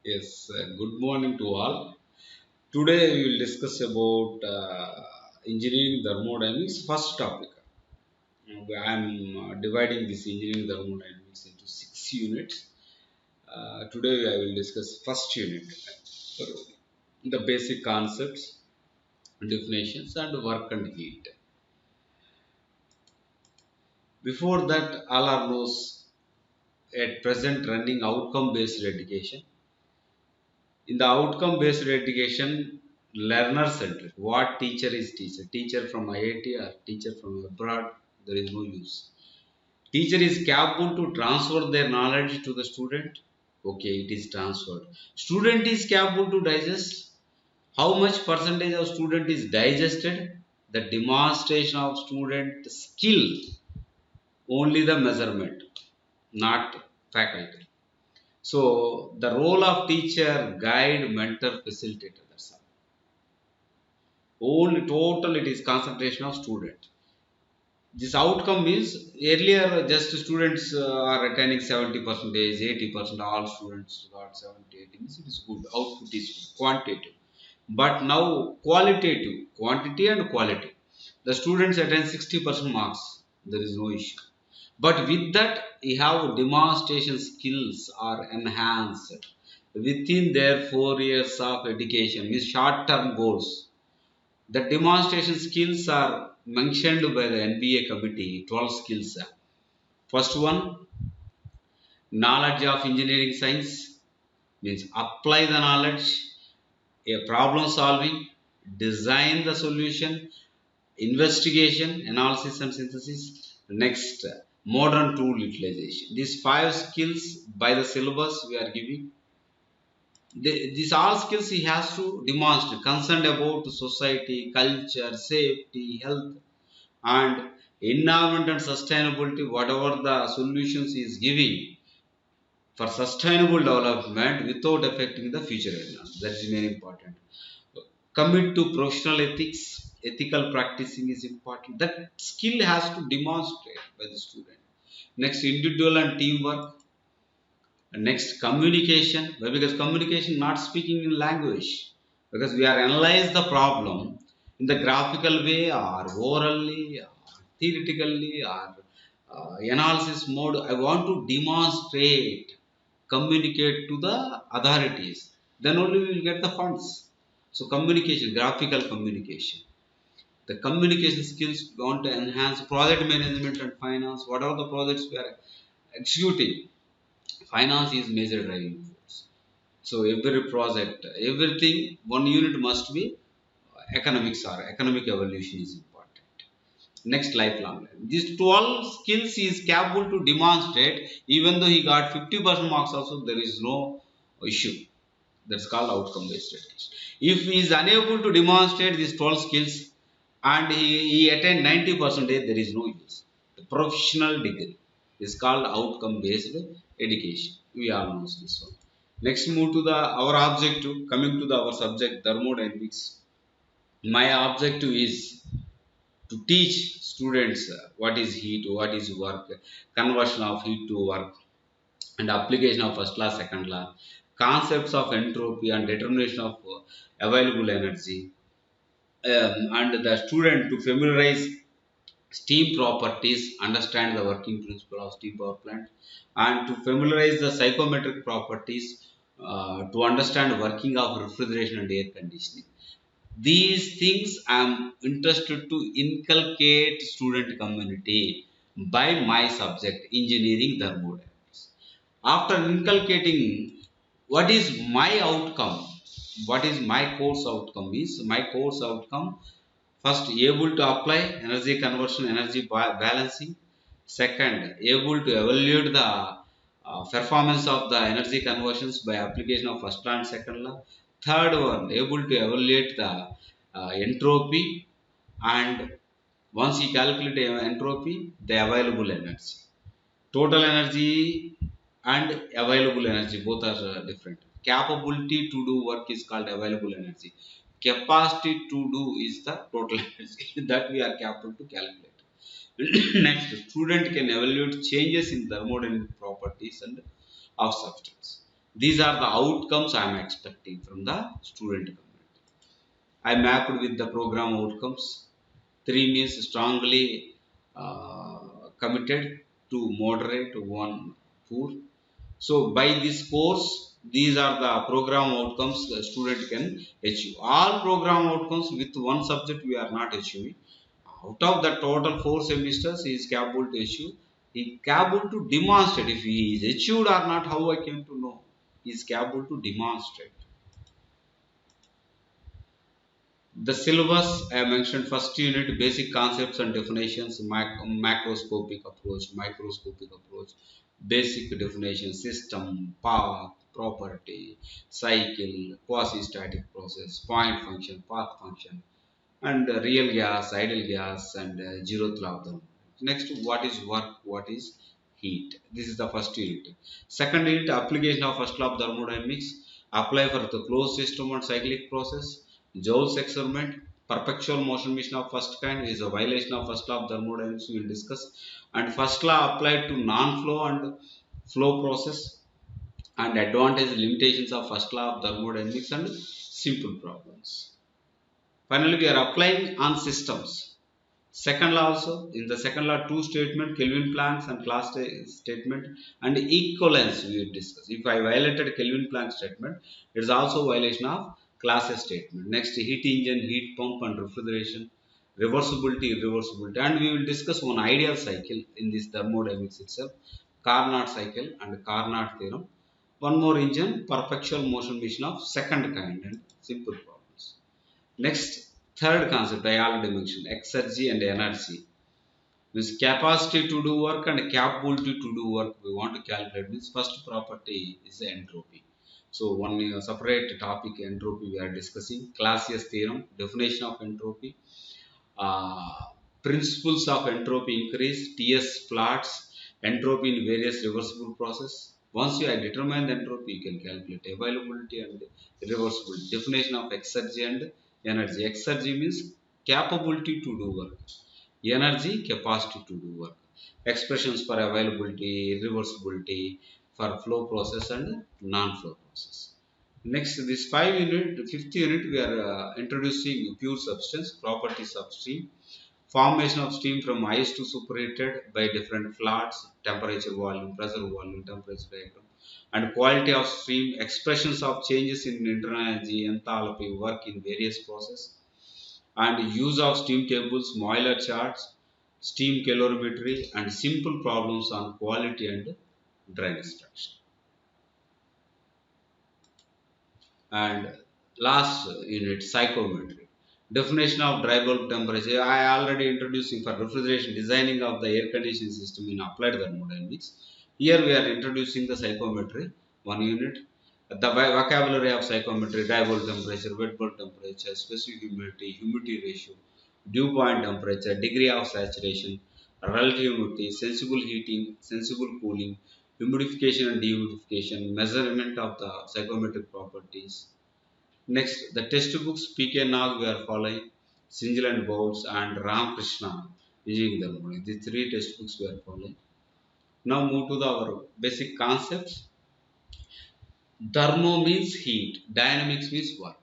Yes, good morning to all. Today we will discuss about engineering thermodynamics. First topic. I am dividing this engineering thermodynamics into 6 units. Today I will discuss first unit, the basic concepts, definitions, and work and heat. Before that, all are knows at present running outcome-based education. In the outcome based education, learner centric. What teacher is teacher? Teacher from IIT or teacher from abroad, there is no use. Teacher is capable to transfer their knowledge to the student. Okay, it is transferred. Student is capable to digest. How much percentage of student is digested? The demonstration of student skill, only the measurement, not faculty. So the role of teacher, guide, mentor, facilitator. That's all. Only total it is concentration of student. This outcome is earlier just students are attaining 70 percentage, 80%. All students got 70, 80. Means it is good. Output is good, quantitative. But now qualitative, quantity and quality. The students attain 60% marks. There is no issue. But with that, you have demonstration skills are enhanced within their 4 years of education, means short-term goals. The demonstration skills are mentioned by the NBA committee, 12 skills. First one, knowledge of engineering science, means apply the knowledge, a problem solving, design the solution, investigation, analysis and synthesis. Next, modern tool utilization. These five skills by the syllabus we are giving. These all skills he has to demonstrate, concerned about society, culture, safety, health, and environment and sustainability. Whatever the solutions he is giving for sustainable development without affecting the future environment. That is very important. Commit to professional ethics, ethical practicing is important. That skill has to demonstrate by the student. Next, individual and teamwork. Next, communication. Why? Because communication not speaking in language. Because we are analyze the problem in the graphical way or orally, or theoretically or analysis mode. I want to demonstrate, communicate to the authorities. Then only we will get the funds. So communication, graphical communication. The communication skills we want to enhance project management and finance. What are the projects we are executing? Finance is major driving force. So every project, everything, one unit must be economics or economic evolution is important. Next, lifelong learning. These 12 skills he is capable to demonstrate. Even though he got 50% marks also, there is no issue. That's called outcome based education. If he is unable to demonstrate these 12 skills and he attained 90%, there is no use. The professional degree is called outcome based education. We all know this one. Next, move to the our objective. Coming to the our subject thermodynamics. My objective is to teach students what is heat, what is work, conversion of heat to work, and application of first law, second law, concepts of entropy and determination of available energy, and the student to familiarize steam properties, understand the working principle of steam power plant, and to familiarize the psychometric properties, to understand working of refrigeration and air conditioning. These things I am interested to inculcate student community by my subject engineering thermodynamics. After inculcating, what is my outcome? What is my course outcome? Is my course outcome first able to apply energy conversion, energy balancing. Second, able to evaluate the performance of the energy conversions by application of first law and second law. Third one, able to evaluate the entropy, and once you calculate entropy, the available energy. Total energy and available energy both are different. Capability to do work is called available energy. Capacity to do is the total energy that we are capable to calculate. Next, student can evaluate changes in thermodynamic properties and of substance. These are the outcomes I am expecting from the student community. I mapped with the program outcomes. 3 means strongly committed, 2 moderate, 1 poor. So by this course, these are the program outcomes the student can achieve. All program outcomes with one subject we are not achieving. Out of the total 4 semesters, he is capable to achieve. He is capable to demonstrate. If he is achieved or not, how I came to know? He is capable to demonstrate. The syllabus I mentioned first unit basic concepts and definitions, macroscopic approach, microscopic approach, basic definition, system, path, property, cycle, quasi-static process, point function, path function, and real gas, ideal gas, and zeroth law of thermodynamics. Next, what is work, what is heat? This is the first unit. Second unit, application of first law of thermodynamics. Apply for the closed system and cyclic process. Joule's experiment. Perpetual motion machine of first kind is a violation of first law of thermodynamics. We will discuss. And first law applied to non-flow and flow process. And advantage limitations of first law of thermodynamics and simple problems. Finally, we are applying on systems. Second law also, in the second law, two statement, Kelvin Planck's and class statement, and equivalence we will discuss. If I violated Kelvin Planck statement, it is also violation of class statement. Next, heat engine, heat pump and refrigeration, reversibility, irreversibility, and we will discuss one ideal cycle in this thermodynamics itself, Carnot cycle and Carnot theorem. One more engine, perpetual motion machine of second kind and simple problems. Next, third concept I already mentioned, exergy and energy. Means capacity to do work and capability to do work we want to calculate. Means first property is entropy. So one separate topic entropy we are discussing. Clausius theorem, definition of entropy, uh, principles of entropy increase, TS plots, entropy in various reversible process. Once you have determined the entropy, you can calculate availability and irreversibility. Definition of exergy and energy. Exergy means capability to do work. Energy, capacity to do work. Expressions for availability, irreversibility, for flow process and non-flow process. Next, this fifth unit, we are introducing pure substance, properties of steam, formation of steam from ice to superheated by different floods, temperature, volume, pressure, volume, temperature diagram, and quality of steam, expressions of changes in internal energy, enthalpy, work in various processes, and use of steam tables, Euler charts, steam calorimetry, and simple problems on quality and drainage structure. And last unit, psychometry. Definition of dry bulb temperature. I already introducing for refrigeration, designing of the air conditioning system in applied thermodynamics. Here we are introducing the psychometry, one unit. The vocabulary of psychometry, dry bulb temperature, wet bulb temperature, specific humidity ratio, dew point temperature, degree of saturation, relative humidity, sensible heating, sensible cooling, humidification and dehumidification, measurement of the psychometric properties. Next, the textbooks PK Nag we are following, Singhal and Bowles and Ram Krishna using them. These three textbooks we are following. Now move to our basic concepts. Thermo means heat, dynamics means work.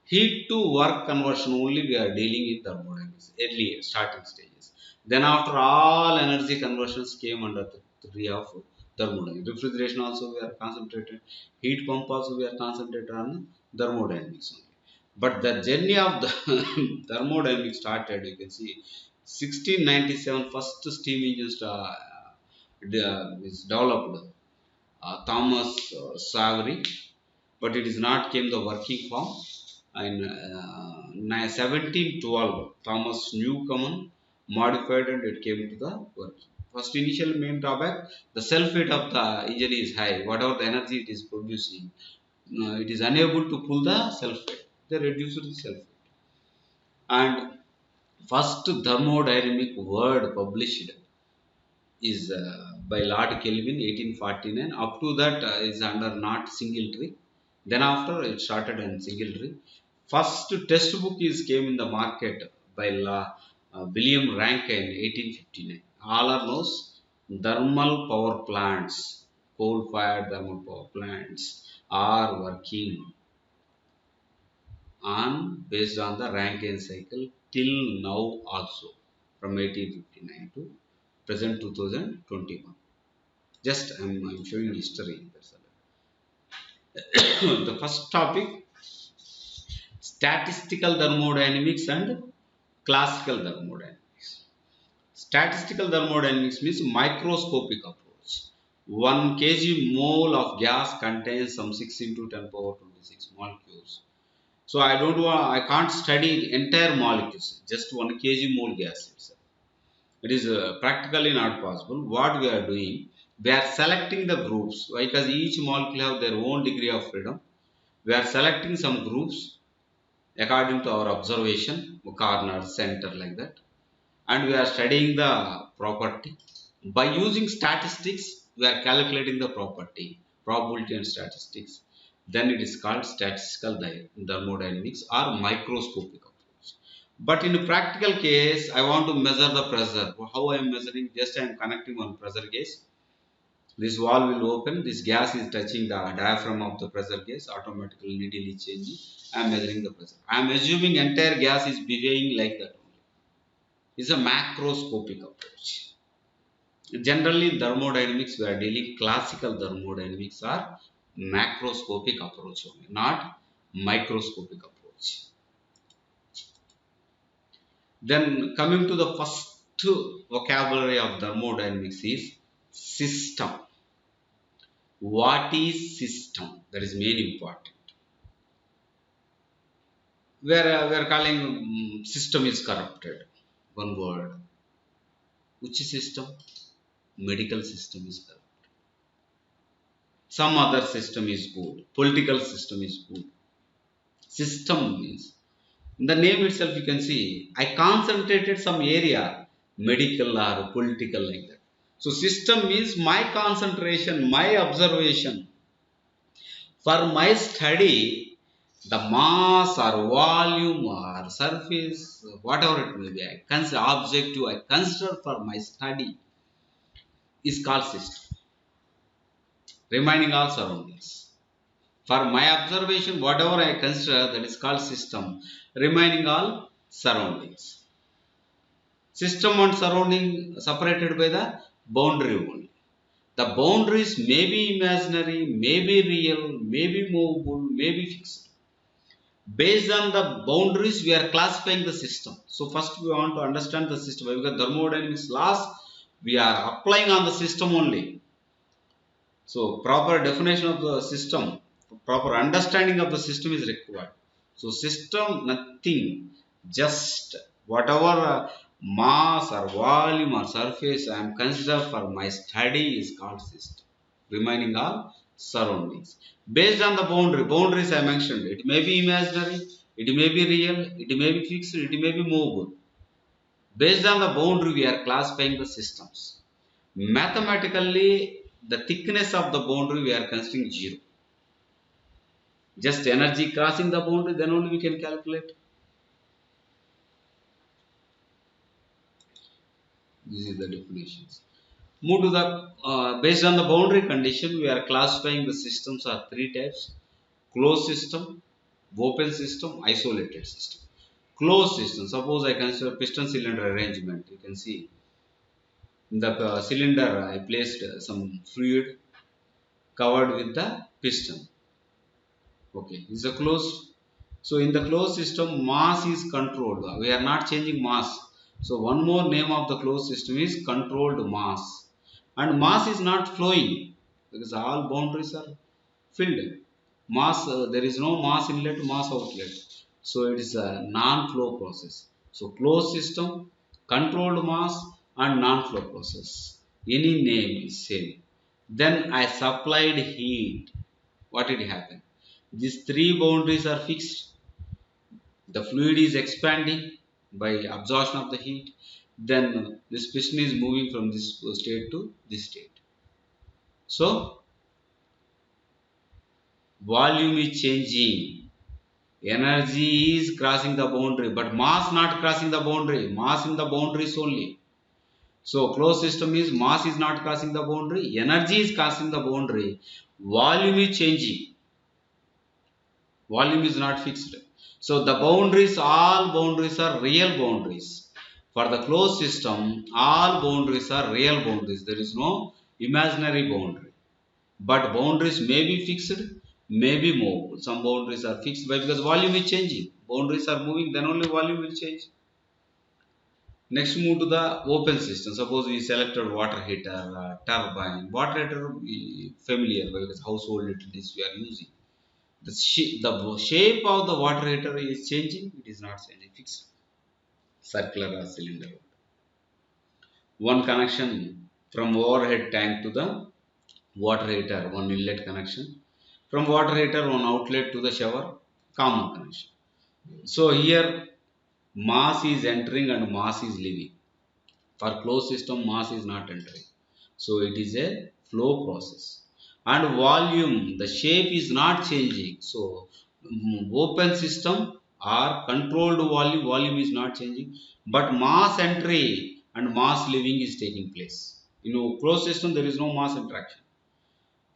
Heat to work conversion only we are dealing in thermodynamics, early starting stages. Then after all energy conversions came under the theory of thermodynamics. Refrigeration also we are concentrated, heat pump also we are concentrated on thermodynamics only. But the journey of the thermodynamics started, you can see 1697 first steam engines is developed, Thomas Savery, but it is not came the working form. In 1712, Thomas Newcomen modified and it came to the working. First initial main drawback, the self-weight of the engine is high. Whatever the energy it is producing, it is unable to pull the self-weight. They reduced the self-weight. And first thermodynamic word published is by Lord Kelvin 1849. Up to that is under not singletary. Then after it started in singletary. First textbook is came in the market by William Rankine 1859. All are knows thermal power plants, coal-fired thermal power plants, are working on based on the Rankine cycle till now also, from 1859 to present 2021. Just I'm showing history. That's all. The first topic, statistical thermodynamics and classical thermodynamics. Statistical thermodynamics means microscopic approach. 1 kg mole of gas contains some 6 into 10 power 26 molecules. So I can't study entire molecules, just 1 kg mole gas itself. It is practically not possible. What we are doing, we are selecting the groups because each molecule have their own degree of freedom. We are selecting some groups according to our observation, corner, center, like that, and we are studying the property. By using statistics, we are calculating the property, probability and statistics. Then it is called statistical thermodynamics or microscopic approach. But in a practical case, I want to measure the pressure. How I am measuring? Just I am connecting one pressure gauge. This valve will open. This gas is touching the diaphragm of the pressure gauge. Automatically needle is changing. I am measuring the pressure. I am assuming entire gas is behaving like that only. It's a macroscopic approach. Generally, in thermodynamics, we are dealing classical thermodynamics or macroscopic approach only, not microscopic approach. Then coming to the first vocabulary of thermodynamics is system. What is system? That is very important. We are calling system is corrupted. One word. Which system? Medical system is corrupted. Some other system is good. Political system is good. System means, in the name itself you can see, I concentrated some area, medical or political, like that. So system means my concentration, my observation. For my study, the mass or volume or surface, whatever it may be, I consider objective, I consider for my study is called system. Remaining all surroundings. For my observation, whatever I consider, that is called system. Remaining all surroundings. System and surrounding separated by the boundary only. The boundaries may be imaginary, may be real, may be movable, may be fixed. Based on the boundaries, we are classifying the system. So first we want to understand the system. Because thermodynamics laws, we are applying on the system only. So proper definition of the system, proper understanding of the system is required. So system, nothing, just whatever mass or volume or surface I am considered for my study is called system. Remaining all surroundings. Based on the boundaries I mentioned, it may be imaginary, it may be real, it may be fixed, it may be movable. Based on the boundary, we are classifying the systems. Mathematically, the thickness of the boundary we are considering 0. Just energy crossing the boundary, then only we can calculate. This is the definitions. Move to the based on the boundary condition, we are classifying the systems are 3 types: closed system, open system, isolated system. Closed system. Suppose I consider piston cylinder arrangement. You can see in the cylinder I placed some fluid covered with the piston. Okay, is a closed. So in the closed system, mass is controlled. We are not changing mass. So one more name of the closed system is controlled mass. And mass is not flowing because all boundaries are filled. Mass, there is no mass inlet, mass outlet. So it is a non-flow process. So closed system, controlled mass and non-flow process. Any name is same. Then I supplied heat. What did happen? These 3 boundaries are fixed. The fluid is expanding by absorption of the heat. Then this piston is moving from this state to this state. So volume is changing. Energy is crossing the boundary, but mass not crossing the boundary. Mass in the boundaries only. So closed system is mass is not crossing the boundary. Energy is crossing the boundary. Volume is changing. Volume is not fixed. So the boundaries, all boundaries are real boundaries. For the closed system, all boundaries are real boundaries. There is no imaginary boundary. But boundaries may be fixed, may be moved. Some boundaries are fixed because volume is changing. Boundaries are moving, then only volume will change. Next, move to the open system. Suppose we selected water heater, turbine. Water heater familiar because household utilities we are using. The shape of the water heater is changing. It is not changing. Fixed circular or cylinder. One connection from overhead tank to the water heater. One inlet connection. From water heater, one outlet to the shower. Common connection. So here mass is entering and mass is leaving. For closed system, mass is not entering. So it is a flow process. And volume, the shape is not changing. So open system or controlled volume, volume is not changing. But mass entry and mass leaving is taking place. Closed system, there is no mass interaction.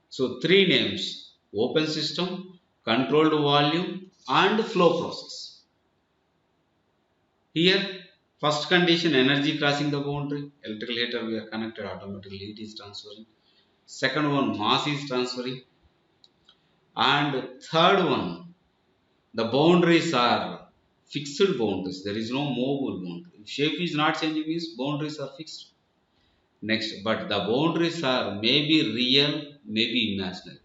So three names: open system, controlled volume, and flow process. Here, first condition, energy crossing the boundary. Electrical heater we are connected, automatically heat is transferring. Second one, mass is transferring. And third one, the boundaries are fixed boundaries. There is no movable boundary. If shape is not changing, means boundaries are fixed. Next, but the boundaries are maybe real, maybe imaginary.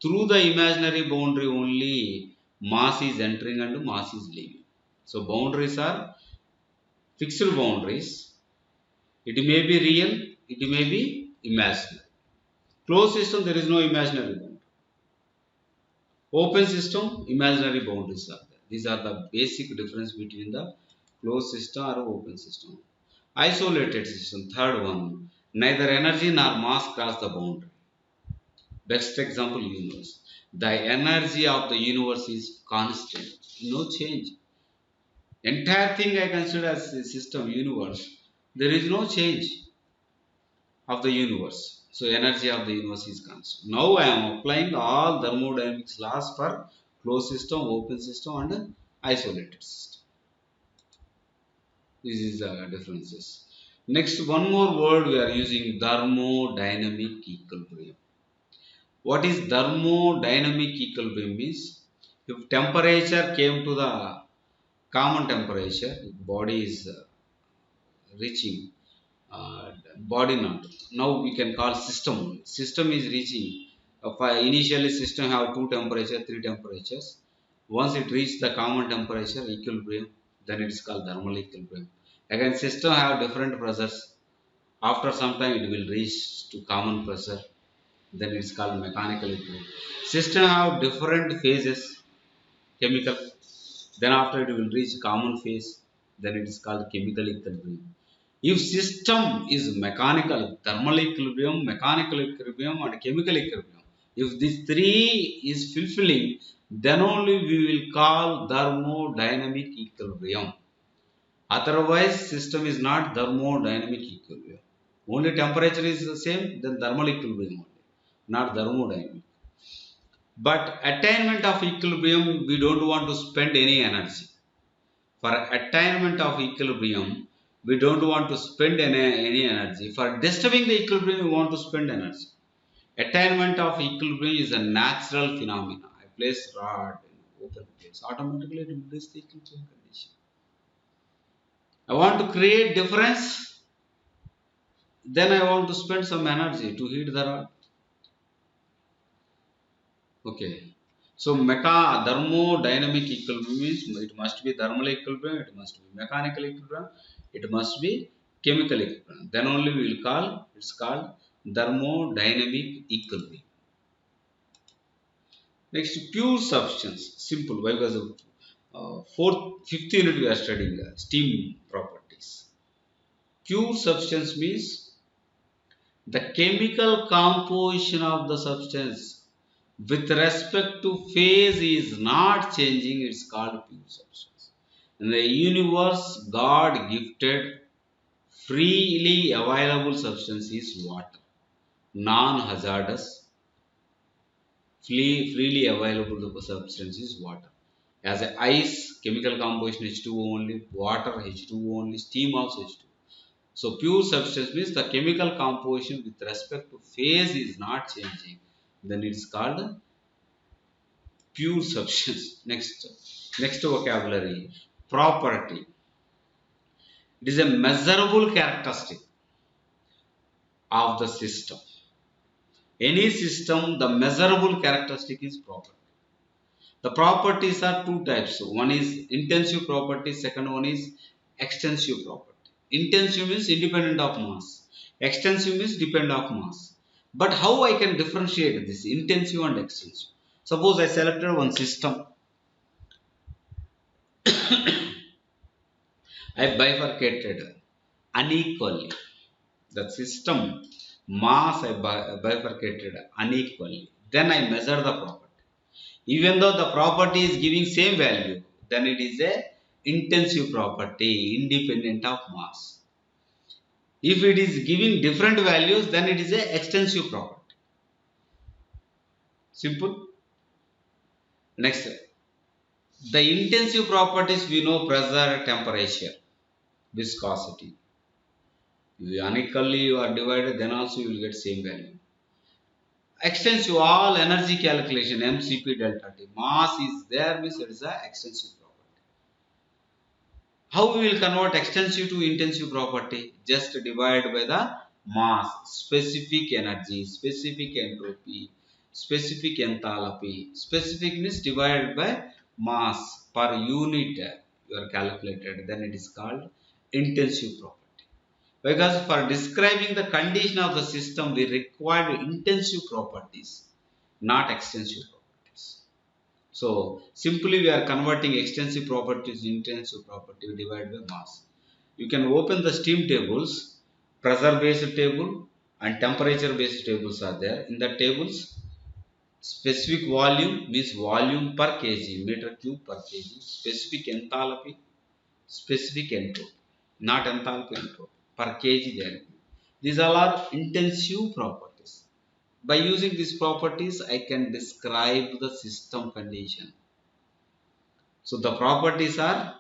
Through the imaginary boundary only mass is entering and mass is leaving. So boundaries are fixed boundaries. It may be real, it may be imaginary. Closed system, there is no imaginary boundary. Open system, imaginary boundaries are there. These are the basic difference between the closed system or open system. Isolated system, third one, neither energy nor mass cross the boundary. Best example, universe. The energy of the universe is constant, no change. Entire thing I consider as a system, universe. There is no change of the universe. So energy of the universe is constant. Now I am applying all thermodynamics laws for closed system, open system, and isolated system. This is the differences. Next, one more word we are using: thermodynamic equilibrium. What is thermodynamic equilibrium means? If temperature came to the common temperature, body is reaching body not. Now we can call system only. System is reaching. Initially system have two temperature, three temperatures. Once it reach the common temperature equilibrium, then it is called thermal equilibrium. Again system have different pressures. After some time it will reach to common pressure. Then it is called mechanical equilibrium. System have different phases, chemical. Then after it will reach common phase. Then it is called chemical equilibrium. If system is mechanical, thermal equilibrium, mechanical equilibrium, and chemical equilibrium, if these three is fulfilling, then only we will call thermodynamic equilibrium. Otherwise, system is not thermodynamic equilibrium. Only temperature is the same, then thermal equilibrium only, not thermodynamic. But attainment of equilibrium, we don't want to spend any energy. For attainment of equilibrium, we don't want to spend any energy. For disturbing the equilibrium, we want to spend energy. Attainment of equilibrium is a natural phenomenon. I place rod in open place, automatically it will reach the equilibrium condition. I want to create difference, then I want to spend some energy to heat the rod. Okay. So thermodynamic equilibrium means it must be thermal equilibrium, it must be mechanical equilibrium, it must be chemical equilibrium. Then only we will call it's called thermodynamic equilibrium. Next, pure substance, simple. Why? Because of fifth unit we are studying steam properties. Pure substance means the chemical composition of the substance with respect to phase is not changing, it's called pure substance. In the universe, God gifted freely available substance is water, non-hazardous, freely available substance is water. As a ice, chemical composition H2O only, water H2O only, steam also H2O. So pure substance means the chemical composition with respect to phase is not changing. Then it's called pure substance. Next vocabulary, property. It is a measurable characteristic of the system. Any system, the measurable characteristic is property. The properties are two types. One is intensive property, second one is extensive property. Intensive means independent of mass. Extensive means dependent of mass. But how I can differentiate this intensive and extensive? Suppose I selected one system. I bifurcated unequally. The system mass I bifurcated unequally. Then I measure the property. Even though the property is giving same value, then it is a intensive property independent of mass. If it is giving different values, then it is a extensive property. Simple. Next, the intensive properties we know: pressure, temperature, viscosity. Unequally you are divided, then also you will get same value. Extensive, all energy calculation, MCP delta T. Mass is there means it is a extensive property. How we will convert extensive to intensive property? Just divide by the mass, specific energy, specific entropy, specific enthalpy. Specific means divided by mass per unit you are calculated. Then it is called intensive property. Because for describing the condition of the system, we require intensive properties, not extensive properties. So, simply we are converting extensive properties to intensive property divided by mass. You can open the steam tables, pressure based table and temperature based tables are there. In the tables, specific volume means volume per kg, meter cube per kg, specific enthalpy, specific entropy, not enthalpy entropy. Per kg there. These all are intensive properties. By using these properties, I can describe the system condition. So the properties are,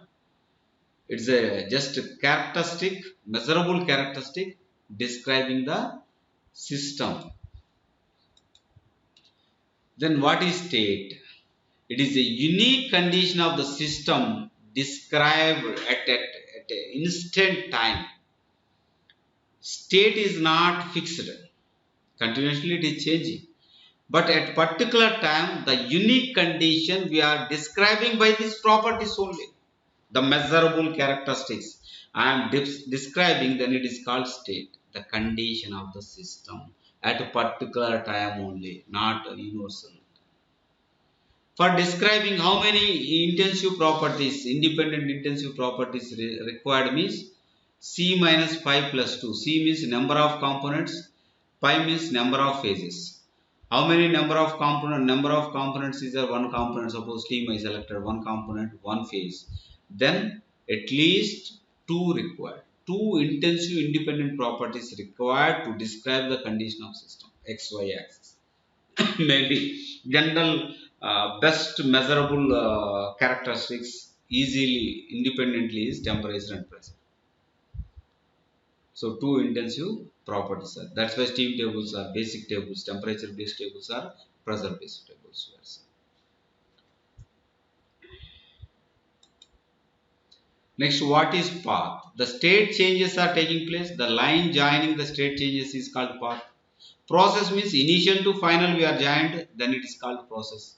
it's a just a characteristic, measurable characteristic describing the system. Then what is state? It is a unique condition of the system described at an instant time. State is not fixed. Continuously it is changing. But at particular time, the unique condition we are describing by these properties only. The measurable characteristics I am describing, then it is called state. The condition of the system at a particular time only, not universal. For describing how many intensive properties, independent intensive properties required means C minus 5 plus 2. C means number of components, pi means number of phases. How many number of components is there? One component. Suppose steam I selected one component, one phase. Then at least two required. Two intensive independent properties required to describe the condition of system. XY axis. Maybe general best measurable characteristics easily independently is temperature and pressure. So two intensive properties are. That's why steam tables are basic tables, temperature based tables are pressure based tables. Next, what is path? The state changes are taking place. The line joining the state changes is called path. Process means initial to final we are joined, then it is called process.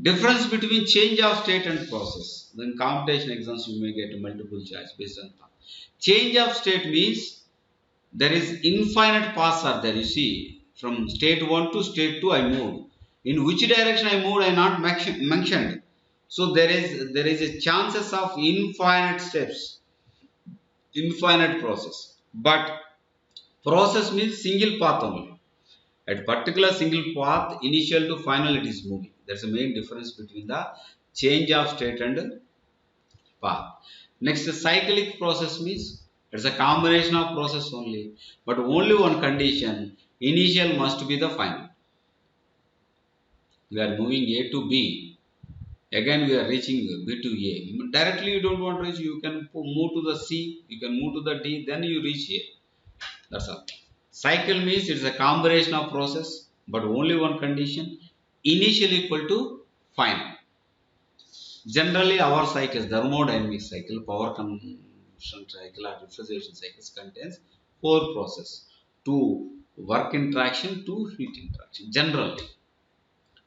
Difference between change of state and process. Then computation exams you may get multiple choice based on that. Change of state means there is infinite paths are there. You see, from state 1 to state 2 I moved. In which direction I moved I not mentioned. So there is a chances of infinite steps, infinite process. But process means single path only. At particular single path, initial to final it is moving. That's the main difference between the change of state and path. Next, the cyclic process means it's a combination of process only, but only one condition: initial must be the final. We are moving A to B. Again, we are reaching B to A. Directly, you don't want to reach. You can move to the C. You can move to the D. Then you reach A. That's all. Cycle means it's a combination of process, but only one condition. Initial equal to final. Generally, our cycles, thermodynamic cycle, power consumption cycle, or refrigeration cycles contains four processes: to work interaction, to heat interaction. Generally,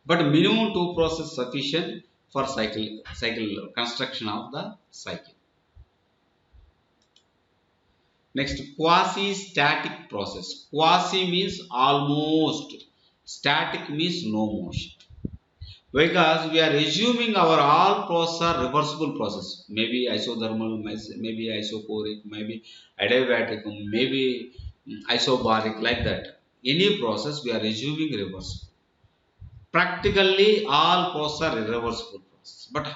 but minimum two process sufficient for cycle construction of the cycle. Next, quasi static process. Quasi means almost, static means no motion. Because we are assuming our all process are reversible process. Maybe isothermal, maybe isochoric, maybe adiabatic, maybe isobaric, like that. Any process we are assuming reversible. Practically all processes are irreversible process. But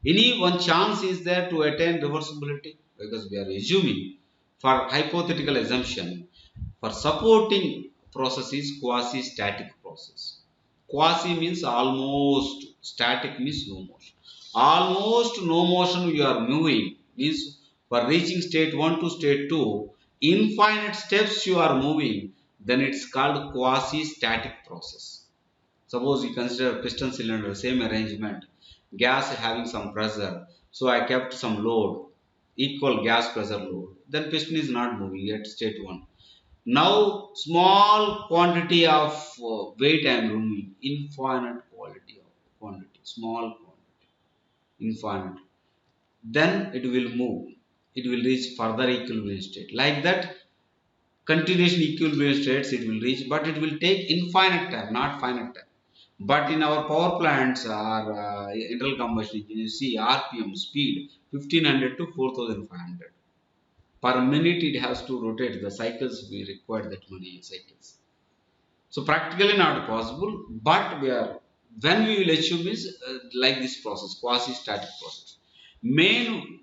any one chance is there to attain reversibility, because we are assuming, for hypothetical assumption, for supporting process is quasi static process. Quasi means almost, static means no motion. Almost no motion you are moving means for reaching state 1 to state 2, infinite steps you are moving, then it's called quasi static process. Suppose you consider piston cylinder, same arrangement, gas having some pressure, so I kept some load, equal gas pressure load, then piston is not moving at state 1. Now small quantity of weight I am removing, infinite quantity, small quantity, infinite. Then it will move. It will reach further equilibrium state. Like that, continuation equilibrium states it will reach, but it will take infinite time, not finite time. But in our power plants or internal combustion engine, you see RPM speed 1500 to 4500 per minute. It has to rotate. The cycles we require that many cycles. So practically not possible, but we are, when we will achieve is like this process, quasi-static process.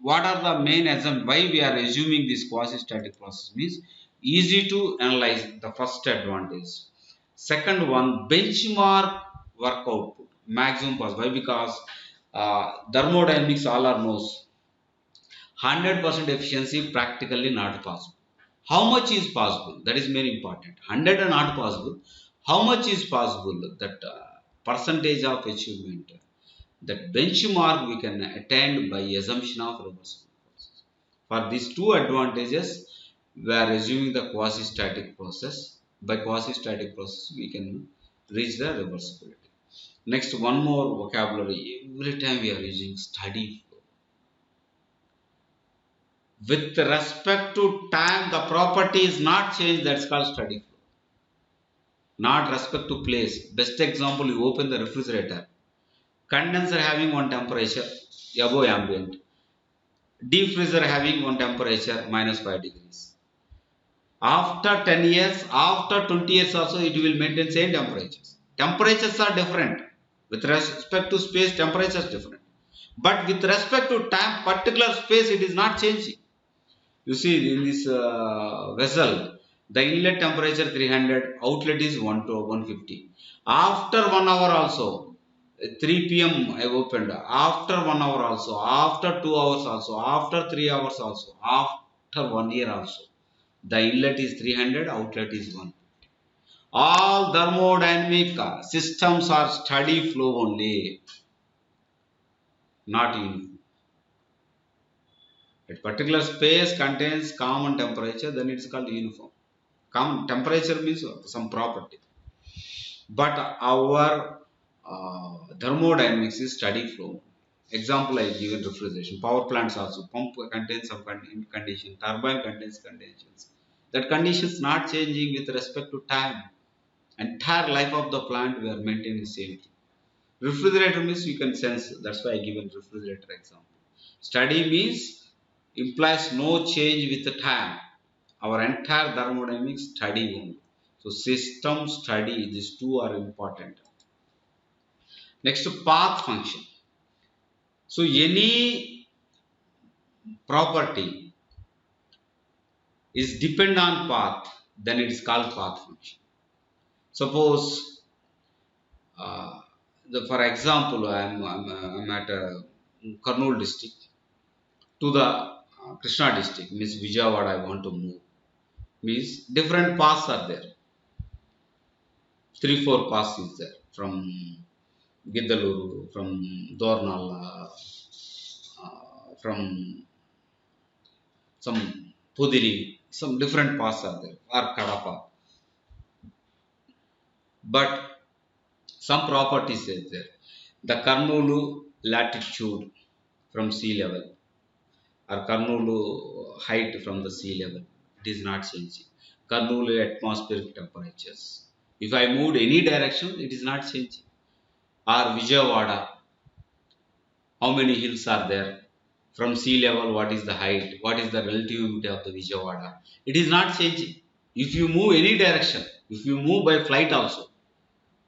What are the main assumptions why we are assuming this quasi-static process means easy to analyze, the first advantage. Second one, benchmark work output, maximum possible. Why? Because thermodynamics all are knows 100% efficiency practically not possible. How much is possible? That is very important. 100 are not possible. How much is possible? That percentage of achievement, that benchmark we can attain by assumption of reversible process. For these two advantages, we are assuming the quasi-static process. By quasi-static process, we can reach the reversibility. Next, one more vocabulary. Every time we are using steady flow. With respect to time, the property is not changed. That's called steady flow. Not respect to place. Best example, you open the refrigerator. Condenser having one temperature above ambient. Deep freezer having one temperature -5 degrees. After 10 years, after 20 years also, it will maintain same temperatures. Temperatures are different. With respect to space, temperature is different. But with respect to time, particular space, it is not changing. You see in this vessel, the inlet temperature 300, outlet is 1 to 150. After 1 hour also, 3 p.m. I opened. After 1 hour also, after 2 hours also, after 3 hours also, after 1 year also, the inlet is 300, outlet is 1. All thermodynamic systems are steady flow only, not uniform. A particular space contains common temperature, then it is called uniform. Common temperature means some property. But our thermodynamics is steady flow. Example I given refrigeration. Power plants also. Pump contains some condition. Turbine contains conditions. That condition is not changing with respect to time. Entire life of the plant we are maintaining the same thing. Refrigerator means you can sense. That's why I given refrigerator example. Steady means implies no change with the time. Our entire thermodynamics study only. So system study, these two are important. Next, path function. So any property is depend on path, then it is called path function. Suppose For example, I'm at Kurnool district to the Krishna district, means Vijayawada I want to move. Means different paths are there. 3 4 paths is there from Giddaluru, from Dornala, from some Pudiri, some different paths are there, or Kadapa. But some properties is there. The Karnoolu latitude from sea level or Karnoolu height from the sea level, it is not changing. Karnoolu atmospheric temperatures. If I moved any direction, it is not changing. Or Vijayawada, how many hills are there? From sea level, what is the height? What is the relative humidity of the Vijayawada? It is not changing. If you move any direction, if you move by flight also,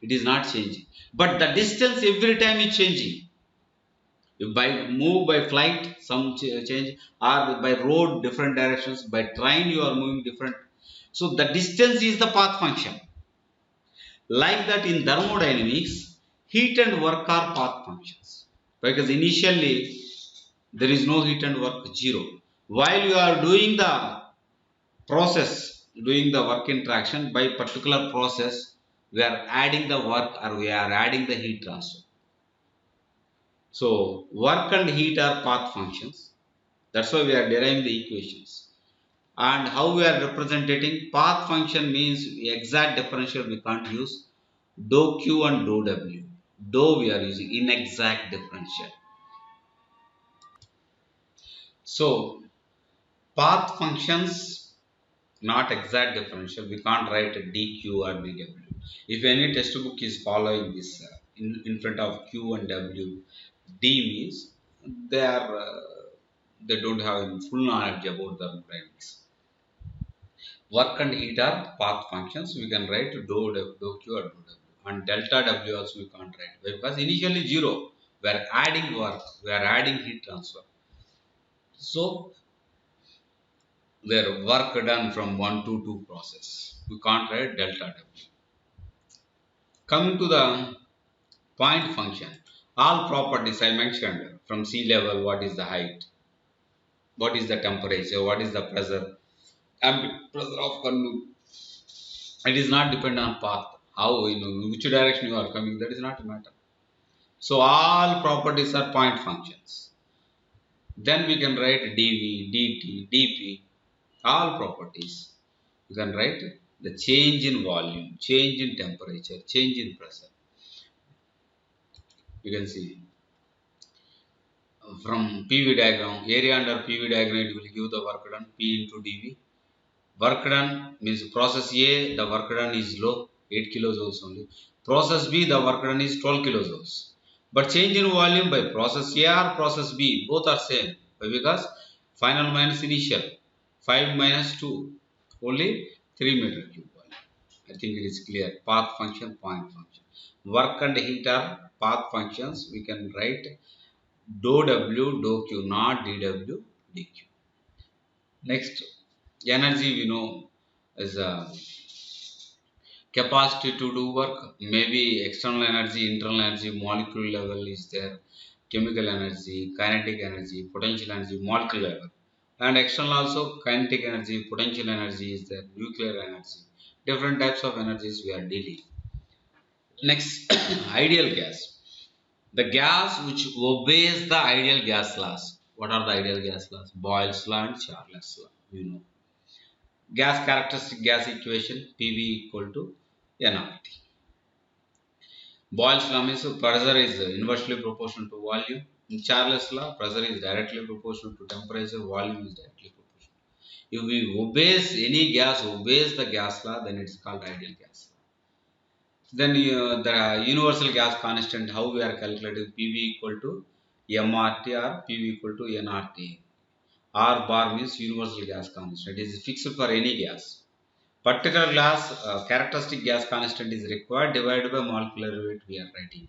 it is not changing. But the distance every time is changing. If by move by flight, some change, or by road, different directions, by train, you are moving different. So the distance is the path function. Like that in thermodynamics, heat and work are path functions. Because initially there is no heat and work, zero. While you are doing the process, doing the work interaction by particular process, we are adding the work or we are adding the heat transfer. So work and heat are path functions. That's why we are deriving the equations. And how we are representing path function means exact differential we can't use. Dou Q and dou W. Dou we are using inexact differential. So path functions not exact differential. We can't write a dq or dw. If any textbook is following this in front of q and w, d means they are they don't have full knowledge about the dynamics. Work and heat are path functions. We can write dou q or dou w, and delta w also we can't write because initially zero. We are adding work. We are adding heat transfer. So where work done from 1 to 2 process. We can't write delta W. Coming to the point function, all properties I mentioned from sea level, what is the height, what is the temperature, what is the pressure, ambient pressure of Karnool. It is not dependent on path. How you know which direction you are coming, that is not a matter. So all properties are point functions. Then we can write dV, dt, dP, all properties. You can write the change in volume, change in temperature, change in pressure. You can see from PV diagram, area under PV diagram, it will give the work done P into dV. Work done means process A, the work done is low, 8 kilojoules only. Process B, the work done is 12 kilojoules. But change in volume by process A or process B, both are same. Because final minus initial, 5 minus 2, only 3 meter cube volume. I think it is clear. Path function, point function. Work and heat are path functions. We can write dou W, dou Q, not dW, dQ. Next, energy we know is a capacity to do work. Maybe external energy, internal energy, molecule level is there. Chemical energy, kinetic energy, potential energy, molecular level. And external also kinetic energy, potential energy is there, nuclear energy. Different types of energies we are dealing. Next, ideal gas. The gas which obeys the ideal gas laws. What are the ideal gas laws? Boyle's law and Charles' law. You know. Gas characteristic gas equation PV equal to nRT. Boyle's law means pressure is inversely proportional to volume. In Charles' law, pressure is directly proportional to temperature, volume is directly proportional. If we obeys any gas obeys the gas law, then it is called ideal gas law. Then the universal gas constant, how we are calculating PV equal to MRT or PV equal to nRT. R bar means universal gas constant. It is fixed for any gas. Particular gas characteristic gas constant is required divided by molecular weight we are writing.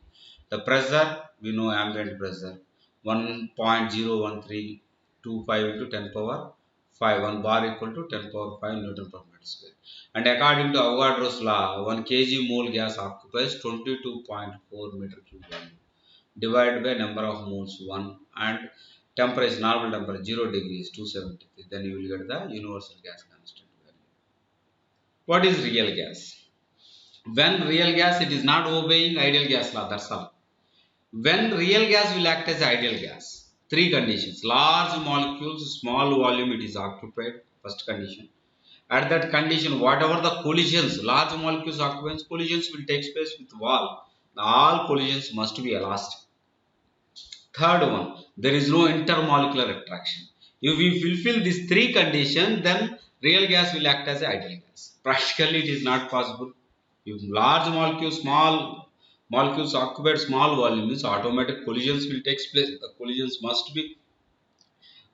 The pressure, we know ambient pressure 1.01325 into 10 power 5. 1 bar equal to 10 power 5 Newton per meter square. And according to Avogadro's law, 1 kg mole gas occupies 22.4 meter cube volume. Divided by number of moles 1 and temperature, normal temperature 0 degrees 273. Then you will get the universal gas constant value. What is real gas? When real gas, it is not obeying ideal gas law, that's all. When real gas will act as ideal gas, three conditions: large molecules, small volume it is occupied, first condition. At that condition, whatever the collisions, large molecules occupies, collisions will take place with wall. All collisions must be elastic. Third one, there is no intermolecular attraction. If we fulfill these three conditions, then real gas will act as an ideal gas. Practically, it is not possible. If large molecules, small molecules occupy small volumes, automatic collisions will take place. The collisions must be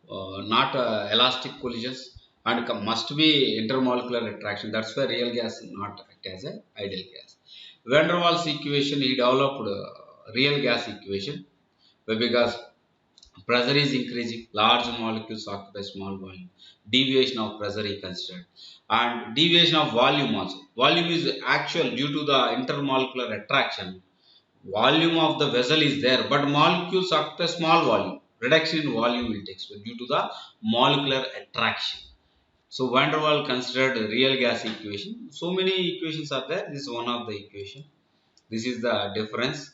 not elastic collisions and must be intermolecular attraction. That's why real gas not act as an ideal gas. Van der Waals equation, he developed real gas equation because pressure is increasing, large molecules occupy small volume, deviation of pressure is considered, and deviation of volume also. Volume is actual due to the intermolecular attraction. Volume of the vessel is there, but molecules occupy small volume. Reduction in volume will take place due to the molecular attraction. So Van der Waals considered real gas equation. So many equations are there. This is one of the equation. This is the difference.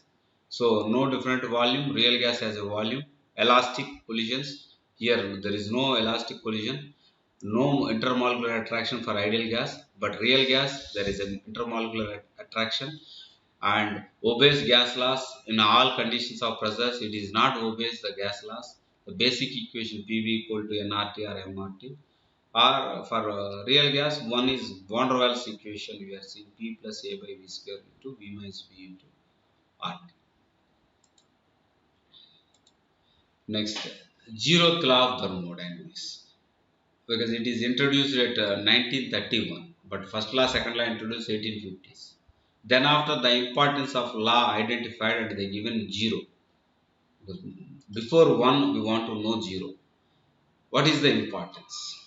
So no different volume. Real gas has a volume. Elastic collisions. Here there is no elastic collision. No intermolecular attraction for ideal gas. But real gas there is an intermolecular attraction and obeys gas laws in all conditions of pressures. It is not obeys the gas laws. The basic equation PV equal to nRT or mRT. Or for real gas, one is Van der Waals equation. We are seeing P plus A by V square into V minus V into RT. Next, zeroth law of thermodynamics, because it is introduced at 1931, but first law, second law introduced 1850s. Then after the importance of law identified and they given 0. Before 1, we want to know 0. What is the importance?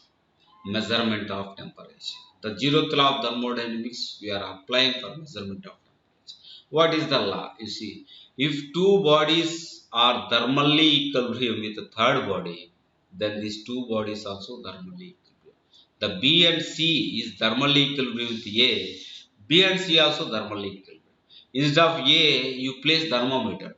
Measurement of temperature. The 0th law of thermodynamics we are applying for measurement of temperature. What is the law? You see, if two bodies are thermally equilibrium with the third body, then these two bodies also thermally equilibrium. The B and C is thermally equilibrium with A. B and C also thermally equilibrium. Instead of A, you place thermometer.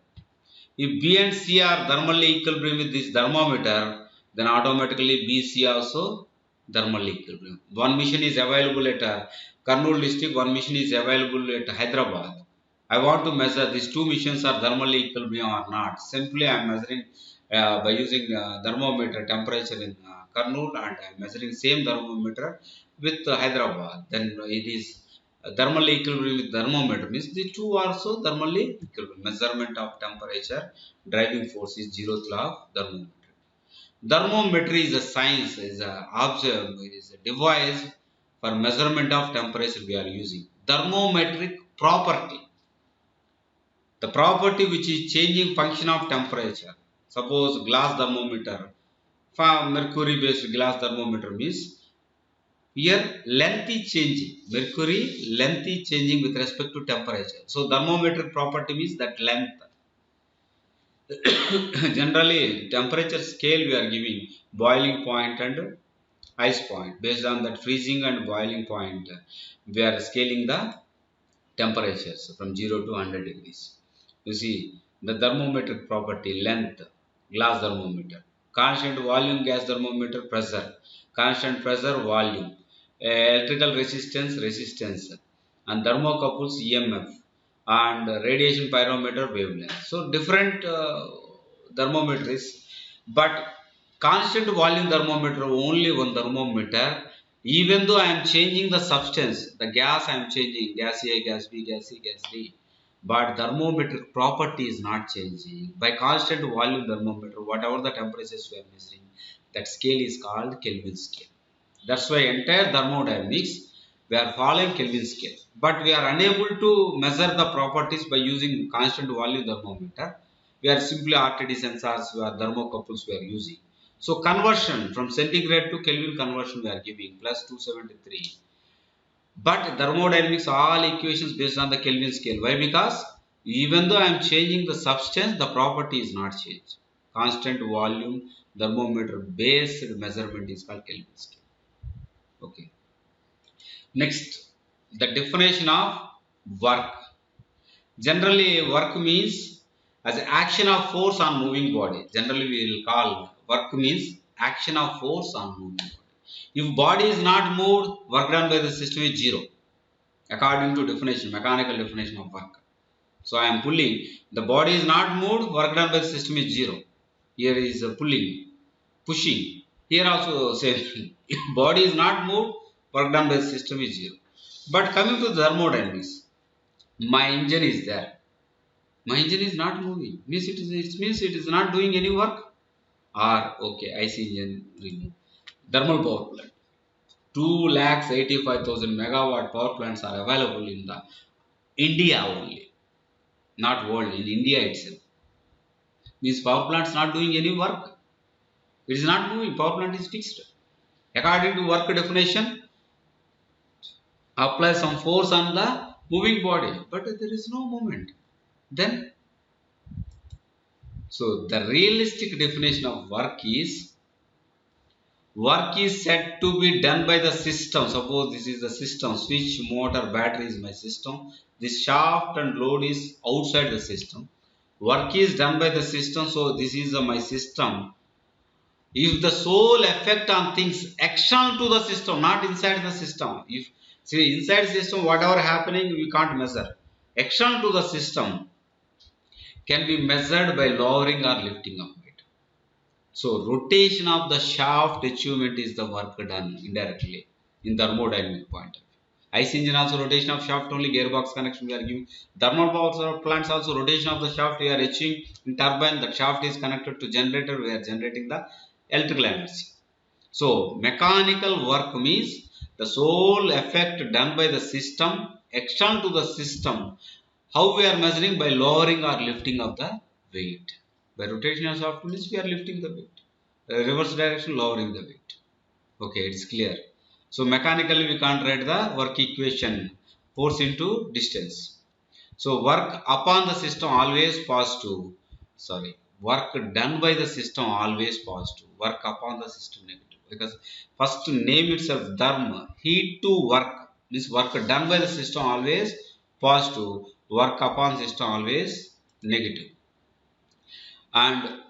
If B and C are thermally equilibrium with this thermometer, then automatically B, C also thermally equilibrium. One machine is available at Kurnool district, one machine is available at Hyderabad. I want to measure these two machines are thermally equilibrium or not. Simply I am measuring by using thermometer temperature in Kurnool, and I am measuring same thermometer with Hyderabad. Then it is thermally equilibrium with thermometer, means the two are also thermally equilibrium. Measurement of temperature, driving force is 0th law of thermometry. Thermometry is a science, is a device for measurement of temperature we are using. Thermometric property, the property which is changing function of temperature. Suppose glass thermometer, mercury based glass thermometer means here length is changing, mercury length is changing with respect to temperature. So thermometric property means that length. Generally temperature scale we are giving boiling point and ice point. Based on that freezing and boiling point, we are scaling the temperatures from 0 to 100 degrees. You see the thermometric property, length, glass thermometer, constant volume gas thermometer, pressure, constant pressure, volume, electrical resistance, and thermocouples EMF, and radiation pyrometer wavelength. So different thermometers, but constant volume thermometer, only one thermometer. Even though I am changing the substance, the gas I am changing, gas A, gas B, gas C, gas D, but thermometric property is not changing. By constant volume thermometer, whatever the temperatures we are measuring, that scale is called Kelvin scale. That's why entire thermodynamics we are following Kelvin scale. But we are unable to measure the properties by using constant volume thermometer. We are simply RTD sensors, we are thermocouples we are using. So conversion from centigrade to Kelvin conversion we are giving plus 273. But thermodynamics all equations based on the Kelvin scale. Why? Because even though I am changing the substance, the property is not changed. Constant volume thermometer based measurement is called Kelvin scale. Okay. Next, the definition of work. Generally, work means as action of force on moving body. Generally, we will call work means action of force on moving body. If body is not moved, work done by the system is zero. According to definition, mechanical definition of work. So I am pulling. The body is not moved, work done by the system is zero. Here is pulling, pushing. Here also same. If body is not moved, work done by the system is zero. But coming to thermodynamics, my engine is there. My engine is not moving. It means it is not doing any work. Or okay, IC engine remove. Thermal power plant. 2,85,000 megawatt power plants are available in the India only, not world, in India itself. Means power plants not doing any work. It is not moving. Power plant is fixed. According to work definition, apply some force on the moving body, but there is no movement. Then, so the realistic definition of work is said to be done by the system. Suppose this is the system, switch, motor, battery is my system. This shaft and load is outside the system. Work is done by the system, so this is my system. If the sole effect on things external to the system, not inside the system. If see inside the system, whatever happening, we can't measure. External to the system can be measured by lowering or lifting of it. So rotation of the shaft achievement is the work done indirectly in thermodynamic point of view. IC engine also rotation of shaft only, gearbox connection we are giving. Thermal power plants also rotation of the shaft we are achieving. In turbine, the shaft is connected to generator, we are generating the electrical energy. So mechanical work means the sole effect done by the system, external to the system. How we are measuring? By lowering or lifting of the weight. By rotation of shaft means we are lifting the weight. Reverse direction, lowering the weight. Okay, it's clear. So mechanically we can't write the work equation. Force into distance. So work upon the system always positive. Sorry. Work done by the system always positive. Work upon the system negative. Because first name itself dharma. Heat to work. Means work done by the system always positive. Work upon system always negative. And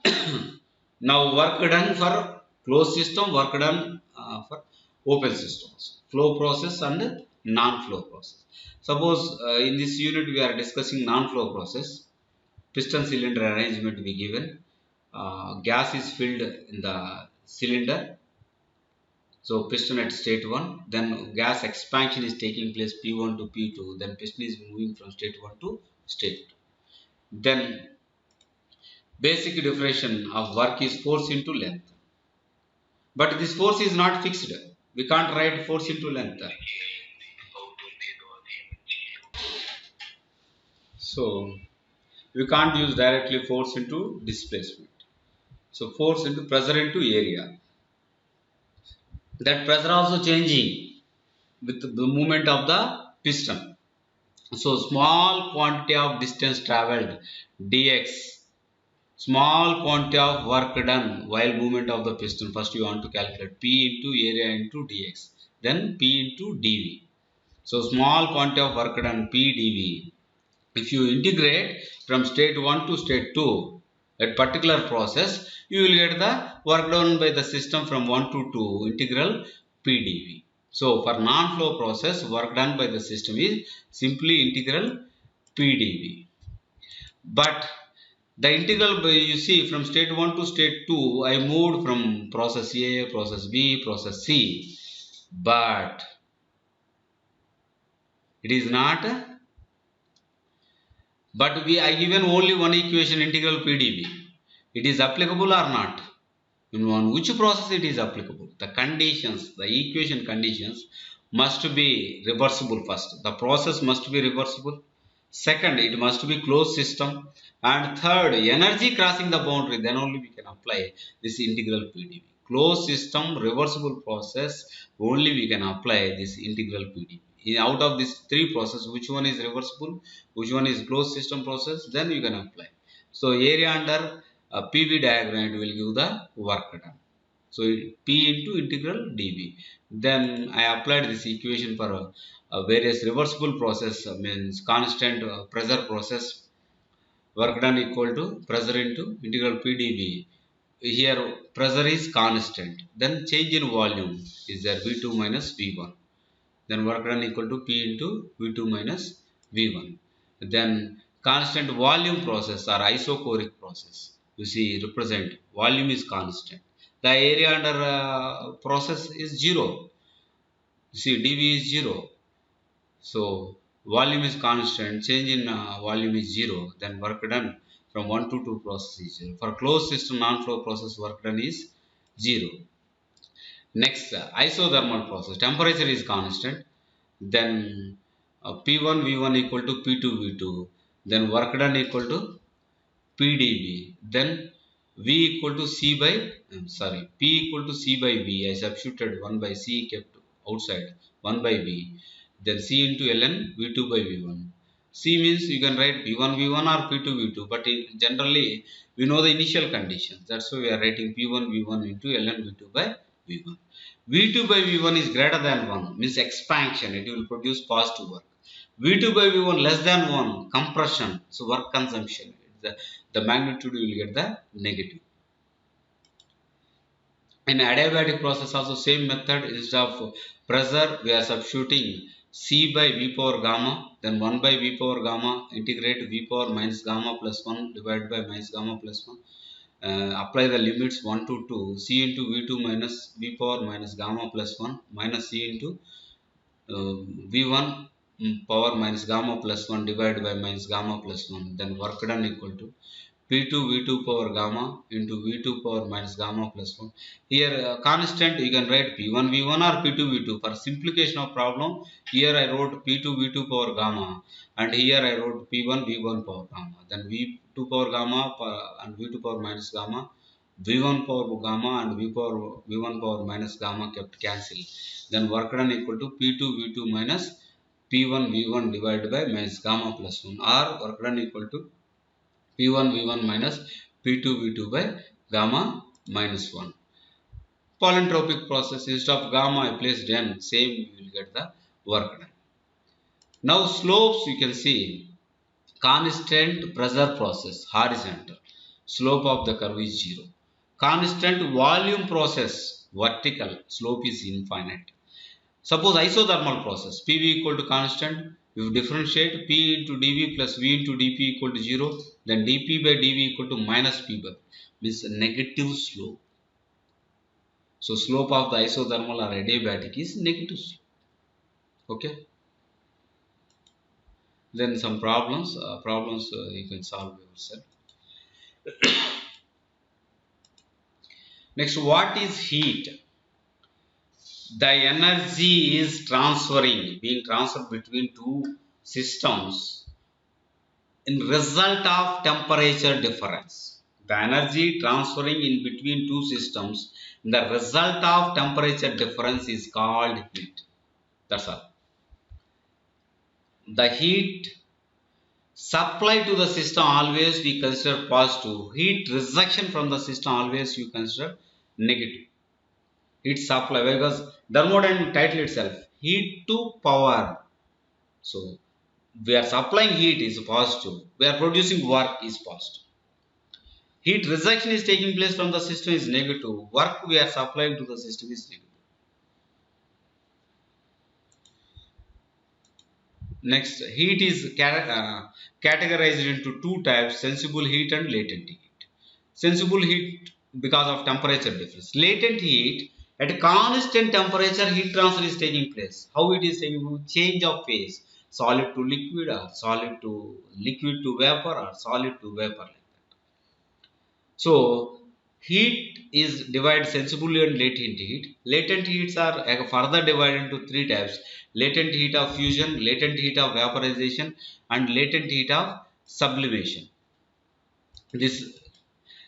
now work done for closed system, work done for open systems, flow process and non-flow process. Suppose in this unit we are discussing non-flow process. Piston cylinder arrangement we given. Gas is filled in the cylinder. So piston at state 1, then gas expansion is taking place P1 to P2, then piston is moving from state 1 to state 2. Then basic definition of work is force into length. But this force is not fixed. We can't write force into length. So we can't use directly force into displacement. So force into pressure into area. That pressure also changing with the movement of the piston. So small quantity of distance travelled dx, small quantity of work done while movement of the piston. First you want to calculate P into area into dx, then P into dv. So small quantity of work done P dv. If you integrate from state 1 to state 2, that particular process, you will get the work done by the system from 1 to 2 integral P dv. So for non-flow process, work done by the system is simply integral P dv. But the integral, you see, from state 1 to state 2, I moved from process A, process B, process C. But it is not. But I given only one equation, integral P dv. It is applicable or not? On which process it is applicable? The conditions, the equation conditions must be reversible first. The process must be reversible. Second, it must be closed system. And third, energy crossing the boundary, then only we can apply this integral PdV. Closed system reversible process, only we can apply this integral PdV. Out of these three processes, which one is reversible, which one is closed system process, then you can apply. So area under PV diagram will give the work done. So P into integral dV. Then I applied this equation for various reversible process, means constant pressure process, work done equal to pressure into integral PdV. Here pressure is constant. Then change in volume is there, V2 minus V1. Then work done equal to P into V2 minus V1. Then constant volume process or isochoric process. You see represent volume is constant. The area under process is 0. You see dV is 0. So volume is constant, change in volume is 0, then work done from 1 to 2 process is 0. For closed system non-flow process, work done is 0. Next, isothermal process, temperature is constant, then P1 V1 equal to P2 V2, then work done equal to PdV, then V equal to C by, P equal to C by V, I substituted 1 by C kept outside, 1 by V, then C into ln V2 by V1. C means you can write P1 V1 or P2 V2, but generally we know the initial conditions. That's why we are writing P1 V1 into ln V2 by V1. V2 by V1 is greater than 1, means expansion, it will produce positive work. V2 by V1 less than 1, compression, so work consumption. The magnitude you will get the negative. In adiabatic process also same method, instead of pressure we are substituting C by V power gamma, then 1 by V power gamma, integrate V power minus gamma plus 1 divided by minus gamma plus 1. Apply the limits 1 to 2, C into V2 minus V power minus gamma plus 1 minus C into V1 power minus gamma plus 1 divided by minus gamma plus 1. Then work done equal to P2 V2 power gamma into V2 power minus gamma plus 1. Here constant you can write P1 V1 or P2 V2. For simplification of problem, here I wrote P2 V2 power gamma and here I wrote P1 V1 power gamma. Then V2 power gamma and V2 power minus gamma, V1 power gamma and V1 power minus gamma kept cancel. Then work done equal to P2 V2 minus P1 V1 divided by minus gamma plus 1, or work done equal to P1 V1 minus P2 V2 by gamma minus 1. Polytropic process, instead of gamma I placed n, same you will get the work done. Now slopes you can see, constant pressure process, horizontal, slope of the curve is 0. Constant volume process, vertical, slope is infinite. Suppose isothermal process, PV equal to constant, if differentiate P into dV plus V into dP equal to 0, then dP by dV equal to minus P by, means negative slope. So slope of the isothermal or adiabatic is negative slope. Okay. Then some problems, you can solve yourself. Next, what is heat? The energy is being transferred between two systems in result of temperature difference. The energy transferring in between two systems in the result of temperature difference is called heat. That's all. The heat supply to the system always we consider positive. Heat rejection from the system always you consider negative. Heat supply, because thermodynamic title itself, heat to power. So we are supplying heat is positive, we are producing work is positive. Heat rejection is taking place from the system is negative, work we are supplying to the system is negative. Next, heat is categorized into two types, sensible heat and latent heat. Sensible heat because of temperature difference. Latent heat, at constant temperature heat transfer is taking place. How it is taking place? Change of phase, solid to liquid or solid to liquid to vapor or solid to vapor, like that. So heat is divided sensibly and latent heat. Latent heats are further divided into three types: latent heat of fusion, latent heat of vaporization, and latent heat of sublimation. This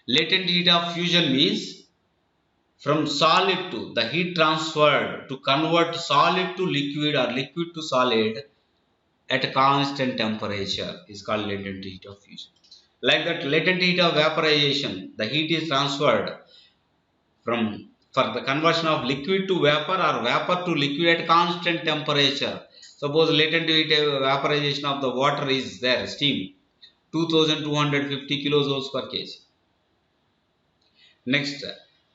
latent heat of fusion means from solid to the heat transferred to convert solid to liquid or liquid to solid at a constant temperature is called latent heat of fusion. Like that latent heat of vaporization, the heat is transferred from for the conversion of liquid to vapor or vapor to liquid at constant temperature. Suppose latent heat vaporization of the water is there, steam, 2250 kilojoules per kg. Next,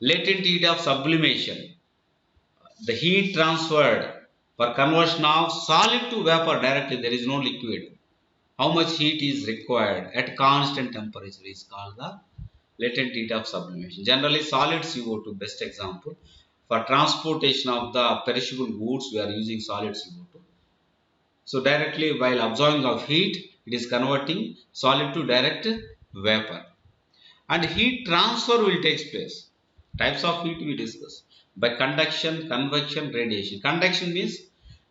latent heat of sublimation, the heat transferred for conversion of solid to vapor directly, there is no liquid. How much heat is required at constant temperature is called the latent heat of sublimation. Generally, solid CO2, best example. For transportation of the perishable goods, we are using solid CO2. So, directly while absorbing of heat, it is converting solid to direct vapor. And heat transfer will take place. Types of heat we discuss by conduction, convection, radiation. Conduction means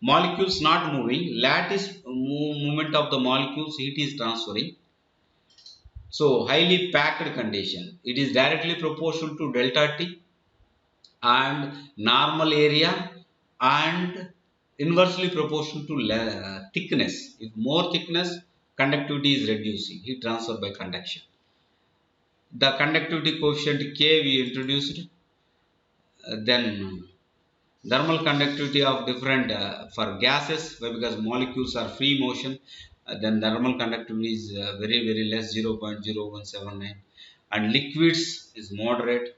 molecules not moving, lattice movement of the molecules, heat is transferring. So highly packed condition, it is directly proportional to delta T and normal area and inversely proportional to thickness. If more thickness, conductivity is reducing, heat transfer by conduction. The conductivity coefficient K we introduced, then thermal conductivity of different for gases because molecules are free motion, then thermal conductivity is very less, 0.0179, and liquids is moderate.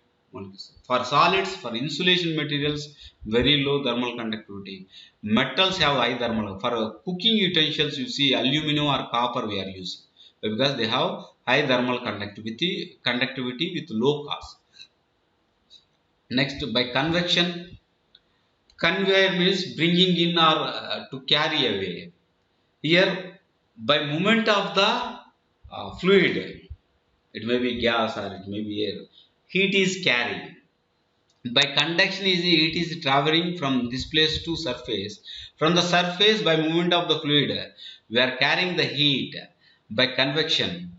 For solids, for insulation materials, very low thermal conductivity. Metals have high thermal. For cooking utensils, you see aluminum or copper we are using because they have high thermal conductivity with low cost. Next, by convection, conveyor means bringing in or to carry away. Here, by movement of the fluid, it may be gas or it may be air, heat is carried. By conduction, heat is traveling from this place to surface. From the surface, by movement of the fluid, we are carrying the heat. By convection,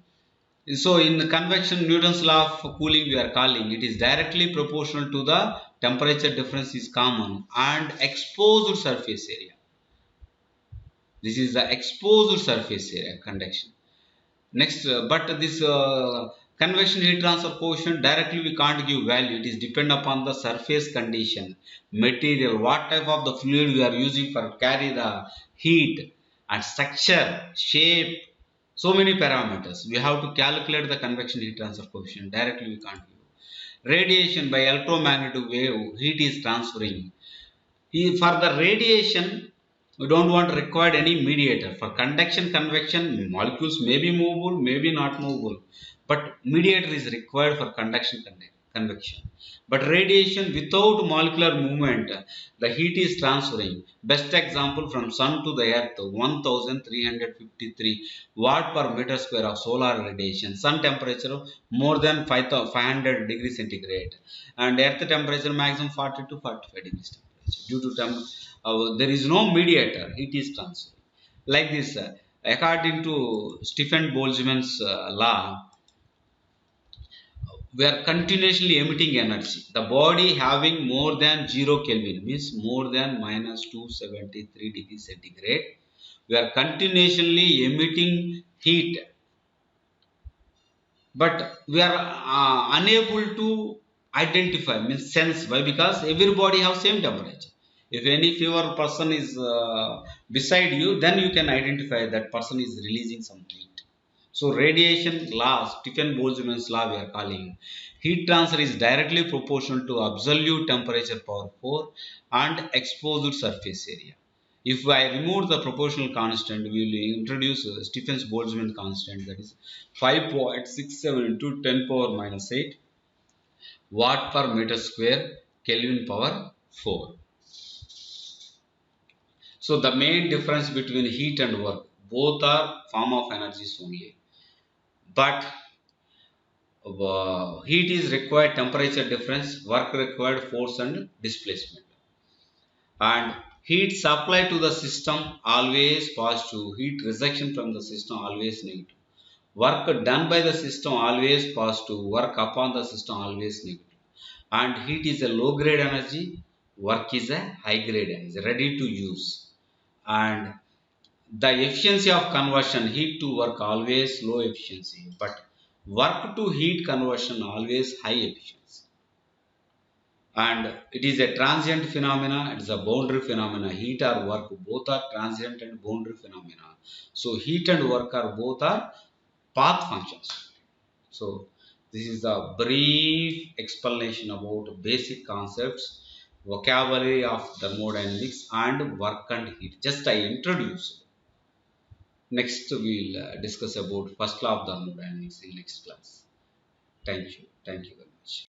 so in the convection, Newton's law of cooling we are calling, it is directly proportional to the temperature difference is common and exposed surface area. This is the exposed surface area conduction. Next, but this convection heat transfer coefficient directly we can't give value. It is depend upon the surface condition, material, what type of the fluid we are using for carry the heat, and structure, shape, so many parameters. We have to calculate the convection heat transfer coefficient. Directly we can't give. Radiation by electromagnetic wave, heat is transferring. For the radiation, we don't want required any mediator. For conduction, convection, molecules may be movable, may be not movable, but mediator is required for conduction, convection. But radiation without molecular movement, the heat is transferring. Best example, from sun to the earth, 1353 watt per meter square of solar radiation. Sun temperature more than 500 degrees centigrade, and earth temperature maximum 40 to 45 degrees. Due to time, there is no mediator, heat is transferring. Like this, according to Stephen Boltzmann's law, we are continuously emitting energy. The body having more than 0 Kelvin means more than minus 273 degrees centigrade. We are continuously emitting heat, but we are unable to identify, means sense. Why? Because everybody have same temperature. If any fever person is beside you, then you can identify that person is releasing some heat. So radiation law, Stephen Boltzmann's law we are calling, heat transfer is directly proportional to absolute temperature power 4 and exposed surface area. If I remove the proportional constant, we will introduce Stephen's Boltzmann constant, that is 5.67 into 10 power minus 8 watt per meter square Kelvin power 4. So the main difference between heat and work, both are form of energies only. But heat is required temperature difference, work required force and displacement. And heat supply to the system always positive, heat rejection from the system always negative. Work done by the system always positive, work upon the system always negative. And heat is a low grade energy, work is a high grade energy, ready to use. And the efficiency of conversion, heat to work always low efficiency, but work to heat conversion always high efficiency. And it is a transient phenomena, it is a boundary phenomena. Heat or work both are transient and boundary phenomena. So heat and work are both are path functions. So this is a brief explanation about basic concepts, vocabulary of thermodynamics and work and heat, just I introduced. Next we'll discuss about first law of thermodynamics in next class. Thank you very much.